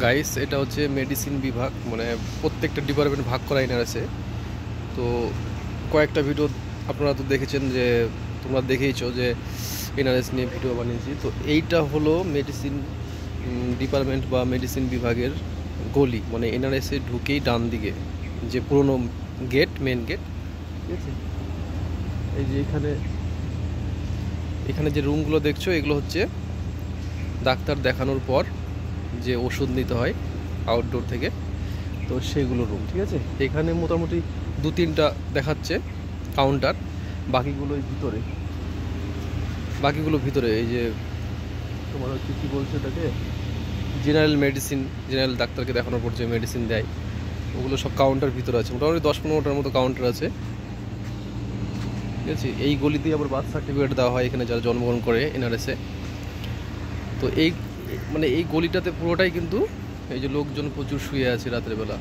Guys, এটা হচ্ছে medicine বিভাগ, মানে প্রত্যেকটা ডিপার্টমেন্ট ভাগ করা এনআরএসে। তো কয়েকটা ভিডিও আপনারা তো দেখেছেন, যে তোমরা দেখেইছো যে এনআরএস নিয়ে ভিডিও বানিয়েছি। তো এইটা হলো মেডিসিন ডিপার্টমেন্ট বা মেডিসিন বিভাগের গলি, মানে এনআরএসে ঢুকেই ডান দিকে যে পুরনো গেট, মেন গেট, ঠিক আছে। এই যে এখানে যে রুমগুলো দেখছো, এগুলো হচ্ছে ডাক্তার দেখানোর পর যে ওষুধ নিতে হয় আউটডোর থেকে, তো সেগুলো রুম, ঠিক আছে। এখানে মোটামুটি 2-3টা দেখাচ্ছে কাউন্টার, বাকিগুলো ভিতরে এই যে তোমার হচ্ছে কী বলছে এটাকে, জেনারেল ডাক্তারকে দেখানোর পর যে মেডিসিন দেয়, ওগুলো সব কাউন্টার ভিতরে আছে। মোটামুটি 10-15টার মতো কাউন্টার আছে, ঠিক আছে। এই গলিতেই আবার বার্থ সার্টিফিকেট দেওয়া হয় এখানে যারা জন্মগ্রহণ করে এনআরএসে। তো এই গলিটাতে পুরোটাই কিন্তু এই যে লোকজন প্রচুর শুয়ে আছে রাতের বেলা।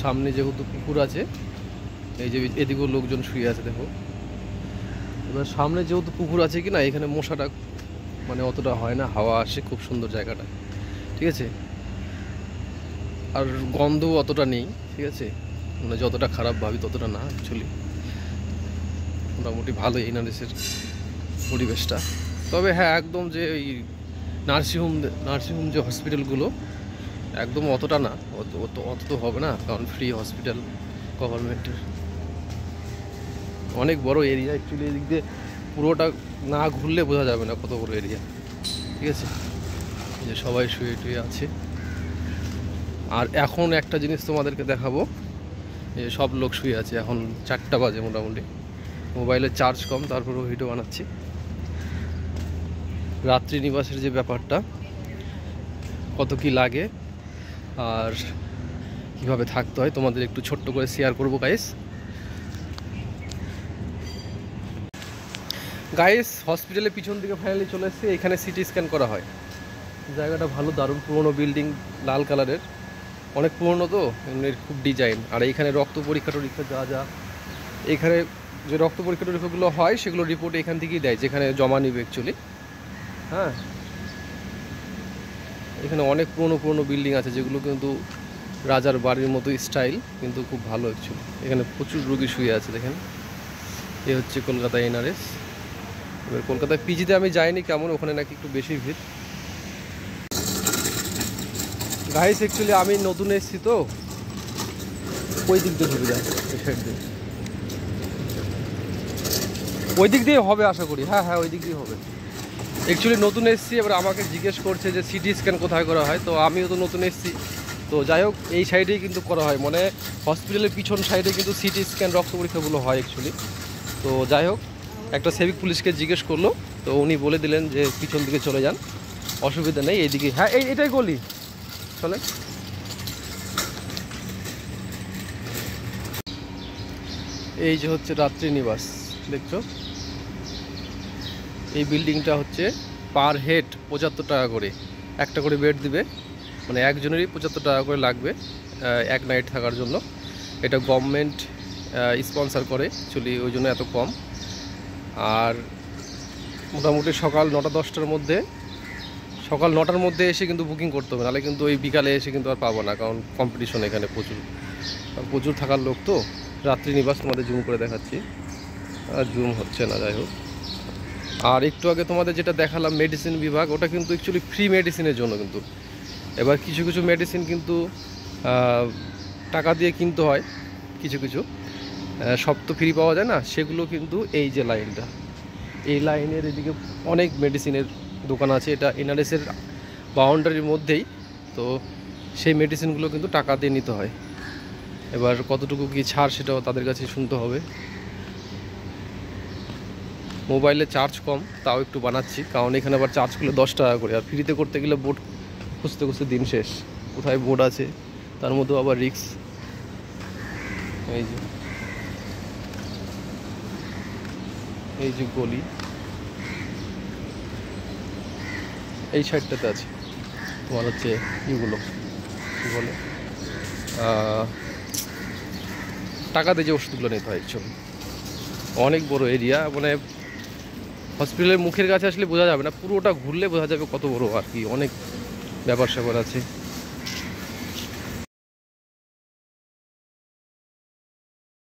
সামনে যেহেতু পুকুর আছে, এই যে এদিকেও লোকজন শুয়ে আছে, দেখো। এবার সামনে যেহেতু পুকুর আছে কি না, এখানে মশাটা মানে অতটা হয় না, হাওয়া আসে, খুব সুন্দর জায়গাটা, ঠিক আছে। আর গন্ধ অতটা নেই, ঠিক আছে, মানে যতটা খারাপ ভাবি ততটা না অ্যাকচুয়ালি। মোটামুটি ভালো এনআরএসের পরিবেশটা। তবে হ্যাঁ, একদম যে ওই নার্সিংহোম যে হসপিটালগুলো, একদম অতটা না, অত তো হবে না, কারণ ফ্রি হসপিটাল গভর্নমেন্টের। অনেক বড় এরিয়া অ্যাকচুয়ালি, এদিক দিয়ে পুরোটা না ঘুরলে বোঝা যাবে না কত বড় এরিয়া, ঠিক আছে। যে সবাই শুয়ে টুয়ে আছে। আর এখন একটা জিনিস তোমাদেরকে দেখাবো, যে সব লোক শুয়ে আছে, এখন 4টা বাজে মোটামুটি। মোবাইলের চার্জ কম, তারপরেও ভিডিও বানাচ্ছি। রাত্রি নিবাসের যে ব্যাপারটা, কত কি লাগে আর কীভাবে থাকতে হয়, তোমাদের একটু ছোট্ট করে শেয়ার করবো গাইস। হসপিটালের পিছন দিকে ফাইনালি চলে এসেছি। এখানে সিটি স্ক্যান করা হয়। জায়গাটা ভালো, দারুণ পুরোনো বিল্ডিং, লাল কালারের, অনেক পুরনো, তো এর খুব ডিজাইন। আর এইখানে রক্ত পরীক্ষা টরীক্ষা যা এখানে যে রক্ত পরীক্ষা টরীক্ষাগুলো হয়, সেগুলো রিপোর্ট এখান থেকেই দেয়, যেখানে জমা নিবে অ্যাকচুয়ালি। হ্যাঁ, এখানে অনেক পুরনো বিল্ডিং আছে, যেগুলো কিন্তু রাজার বাড়ির মতো স্টাইল, কিন্তু খুব ভালো অ্যাকচুয়ালি। এখানে প্রচুর রোগী শুয়ে আছে, দেখেন। এ হচ্ছে কলকাতা এনআরএস। এবার কলকাতায় পিজিতে আমি যাইনি, কেমন ওখানে নাকি একটু বেশি ভিড়। গাইস, অ্যাকচুয়ালি আমি নতুন এসেছি, তো ওই দিক দিয়ে ঢুকে যায়, ওই সাইড দিয়ে, ওই দিক দিয়ে হবে আশা করি। হ্যাঁ, ওই দিক দিয়ে হবে। অ্যাকচুয়ালি নতুন এসেছি, এবার আমাকে জিজ্ঞেস করছে যে সিটি স্ক্যান কোথায় করা হয়, তো আমিও তো নতুন এসেছি। তো যাই হোক, এই সাইডেই কিন্তু করা হয়, মানে হসপিটালের পিছন সাইডে কিন্তু সিটি স্ক্যান রক্ত পরীক্ষাগুলো হয় অ্যাকচুয়ালি। তো যাই হোক, একটা সিভিক পুলিশকে জিজ্ঞেস করলো, তো উনি বলে দিলেন যে পিছন দিকে চলে যান, অসুবিধা নেই, এইদিকে। হ্যাঁ, এটাই গলি, চলে। এই যে হচ্ছে রাত্রি নিবাস, দেখছো। এই বিল্ডিংটা হচ্ছে পার হেড 75 টাকা করে, একটা করে বেড দিবে, মানে একজনেরই 75 টাকা করে লাগবে এক নাইট থাকার জন্য। এটা গভর্নমেন্ট স্পন্সার করে অ্যাকচুয়ালি, ওই জন্য এত কম। আর মোটামুটি সকাল 9টা-10টার মধ্যে, সকাল 9টার মধ্যে এসে কিন্তু বুকিং করতে হবে, নাহলে কিন্তু ওই বিকালে এসে কিন্তু আর পাবো না, কারণ কম্পিটিশন এখানে প্রচুর থাকার লোক। তো রাত্রি নিবাস তোমাদের জুম করে দেখাচ্ছি, আর জুম হচ্ছে না, যাই হোক। আর একটু আগে তোমাদের যেটা দেখালাম মেডিসিন বিভাগ, ওটা কিন্তু অ্যাকচুয়ালি ফ্রি মেডিসিনের জন্য কিন্তু। এবার কিছু মেডিসিন কিন্তু টাকা দিয়ে কিনতে হয়, কিছু সব তো ফ্রি পাওয়া যায় না, সেগুলো কিন্তু এই যে লাইনটা, এই লাইনের এদিকে অনেক মেডিসিনের দোকান আছে। এটা এনআরএসের বাউন্ডারির মধ্যেই, তো সেই মেডিসিনগুলো কিন্তু টাকা দিয়ে নিতে হয়। এবার কতটুকু কি ছাড়, সেটাও তাদের কাছে শুনতে হবে। মোবাইলে চার্জ কম, তাও একটু বানাচ্ছি, কারণ এখানে আবার চার্জ করলে 10 টাকা করে, আর ফ্রিতে করতে গেলে বোর্ড খুঁজতে দিন শেষ, কোথায় বোর্ড আছে, তার মধ্যেও আবার রিস্ক। এই যে গলি, এই সাইডটাতে আছে তোমার হচ্ছে ইগুলো কী বলে, টাকাতে যে ওষুধগুলো নিতে হয় অ্যাকচুয়ালি। অনেক বড় এরিয়া, মানে হসপিটালের মুখের কাছে আসলে বোঝা যাবে না, পুরোটা ঘুরলে বোঝা যাবে কত বড় আর কি, অনেক ব্যাপার স্যাপার আছে।